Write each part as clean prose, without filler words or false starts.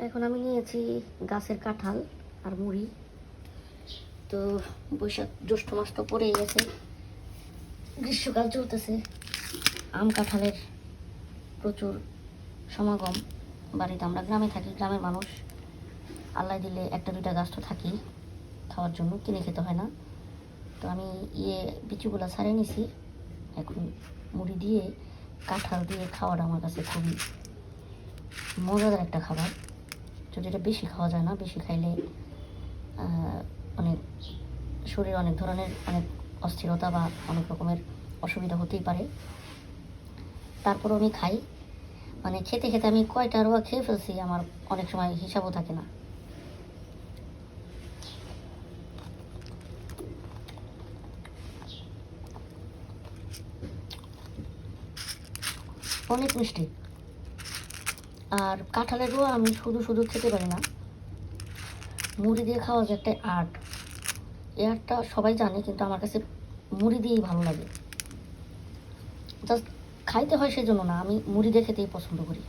এখন আমি নিয়েছি গাছের কাঁঠাল আর মুড়ি। তো বৈশাখ জ্যৈষ্ঠ মাস তো পড়েই গেছে, গ্রীষ্মকাল চলতেছে, আম কাঁঠালের প্রচুর সমাগম। বাড়িতে আমরা গ্রামে থাকি, গ্রামের মানুষ, আল্লাহ দিলে একটা দুইটা গাছ তো থাকি খাওয়ার জন্য, কিনে খেতে হয় না। তো আমি বিচিগুলো ছাড়িয়ে নিছি। এখন মুড়ি দিয়ে কাঁঠাল দিয়ে খাওয়াটা আমার কাছে খুবই মজাদার একটা খাবার। যদি এটা বেশি খাওয়া যায় না, বেশি খাইলে অনেক শরীরে অনেক ধরনের অনেক অস্থিরতা বা অনেক রকমের অসুবিধা হতেই পারে। তারপরও আমি খাই, মানে খেতে খেতে আমি কয়টা রোয়া খেয়ে ফেলছি আমার অনেক সময় হিসাবও থাকে না। অনেক মিষ্টি। আর কাঁঠালের রোয়া আমি শুধু শুধু খেতে পারি না, মুড়ি দিয়ে খাওয়া যে একটা আর্ট, এই আর্টটা সবাই জানে, কিন্তু আমার কাছে মুড়ি দিয়েই ভালো লাগে। জাস্ট খাইতে হয় সেজন্য না, আমি মুড়ি দিয়ে খেতেই পছন্দ করি।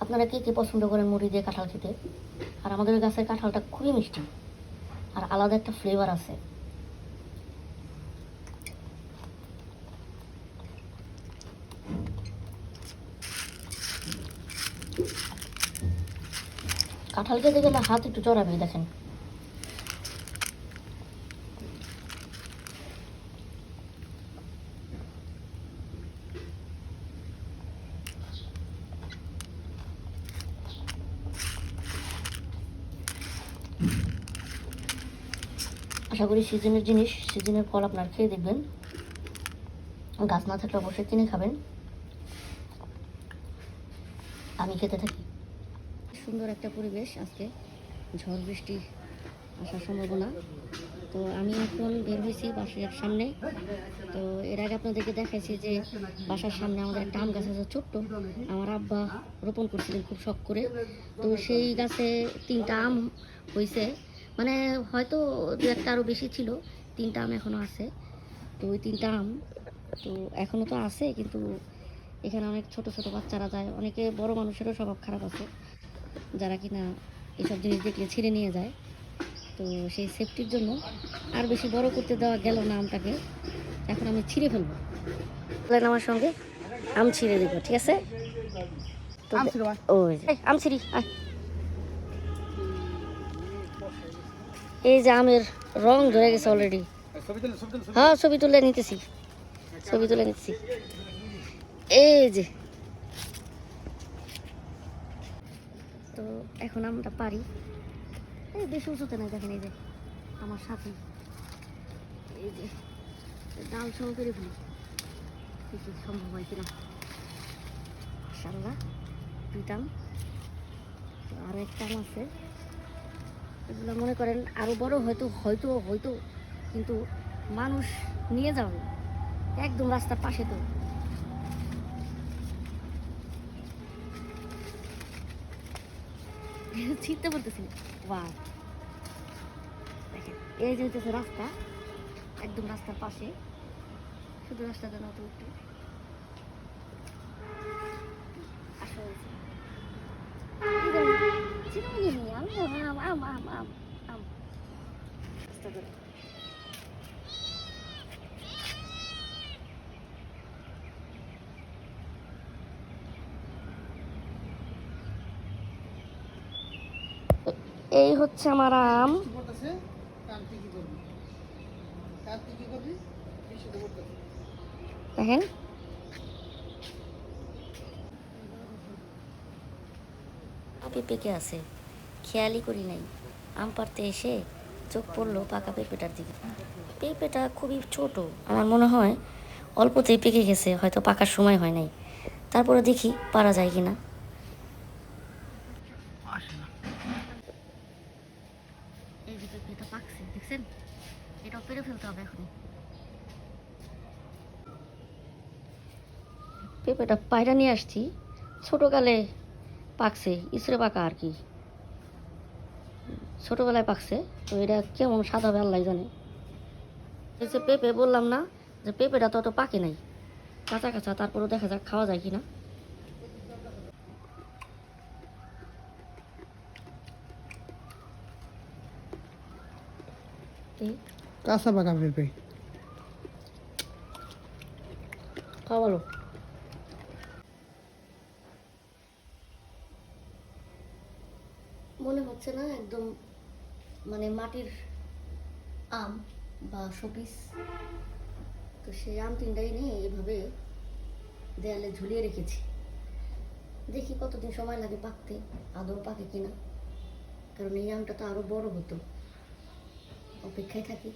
আপনারা কে কে পছন্দ করেন মুড়ি দিয়ে কাঁঠাল খেতে? আর আমাদের গাছের কাঁঠালটা খুবই মিষ্টি আর আলাদা একটা ফ্লেভার আছে। কাঁঠাল খেতে গেলে হাত একটু চড়াবি, দেখেন। আশা করি সিজনের জিনিস, সিজনের ফল আপনার খেয়ে দেখবেন। গাছ না থাকলে অবশ্যই কিনে খাবেন, আমি খেতে থাকি। সুন্দর একটা পরিবেশ আজকে, ঝড় বৃষ্টি আসার সম্ভাবনা। তো আমি এখন বের হয়েছি বাসার সামনে। তো এর আগে আপনাদেরকে দেখাইছি যে বাসার সামনে আমাদের একটা আম গাছ আছে ছোট্ট, আমার আব্বা রোপণ করছিলেন খুব শখ করে। তো সেই গাছে 3টা আম হয়েছে, মানে হয়তো 2-1টা আরও বেশি ছিল, 3টা আম এখনও আছে। তো ওই 3টা আম তো এখনও তো আছে, কিন্তু এখানে অনেক ছোট ছোট বাচ্চারা যায়, অনেকে বড় মানুষেরও স্বভাব খারাপ আছে যারা কিনা এসব জিনিস দেখলে ছিঁড়ে নিয়ে যায়। তো সেই সেফটির জন্য আর বেশি বড় করতে দেওয়া গেল না আমটাকে, এখন আমি ছিঁড়ে ফেলবো। আমার সঙ্গে আম ছিঁড়ে দেবো, ঠিক আছে? তো ওই আম ছিঁড়ি। এই যে আমের রং ধরে গেছে অলরেডি। হ্যাঁ, ছবি তুলে নিতেছি, ছবি তুলে নিতেছি। এই যে, তো এখন আমরা পারি, এই বেশি উঁচুতে নাই, দেখেন এই যে আমার সাথে, এই যে ডাল সহ করে ফেলি, দেখি সম্ভব হয় কিনা। ইনশাআল্লাহ 2টা আম, আরও একটা আম আছে, এগুলো মনে করেন আরও বড় হয়তো হয়তো হয়তো কিন্তু মানুষ নিয়ে যাবে একদম রাস্তার পাশে। তো ছিটতে পড়তেছি, বাহ দেখেন, এই যে হচ্ছে রাস্তা, একদম রাস্তার পাশে, শুধু রাস্তাটা না তো একটু আসা হয়েছে। এই হচ্ছে আমার আম, দেখেন। পেঁপে আছে, খেয়ালই করি নাই, আম পাড়তে এসে চোখ পড়লো পাকা পেঁপেটার দিকে। পেঁপেটা খুবই ছোট, আমার মনে হয় অল্পতেই পেকে গেছে, হয়তো পাকার সময় হয় নাই। তারপরে দেখি পারা যায় কিনা। এই যে পেঁপেটা পাকছে, দেখছেন? এটাও পেরে ফেলতে হবে এখন। পেঁপেটা পায়রা নিয়ে আসছি, ছোটোকালে পাকছে, ইসরে পাকা আর কি, ছোটোবেলায় পাকছে। তো এটা কেমন সাদা আল্লাহ জানে। এই যে পেঁপে বললাম না যে পেঁপেটা তো পাকে নাই, কাঁচা কাঁচা, তারপরেও দেখা যাক খাওয়া যায় কিনা। কি কাঁচা পাকা পেঁপে। খাওয়ালো মনে হচ্ছে না একদম মানে মাটির আম বা শোপিস। তো সেই আম তিনটাই নিয়ে এভাবে দেয়ালে ঝুলিয়ে রেখেছি। দেখি কতদিন সময় লাগে পাকতে, আদৌ পাকে কিনা, কারণ এই আমটা তো আরো বড় হতো। অপেক্ষায় থাকি।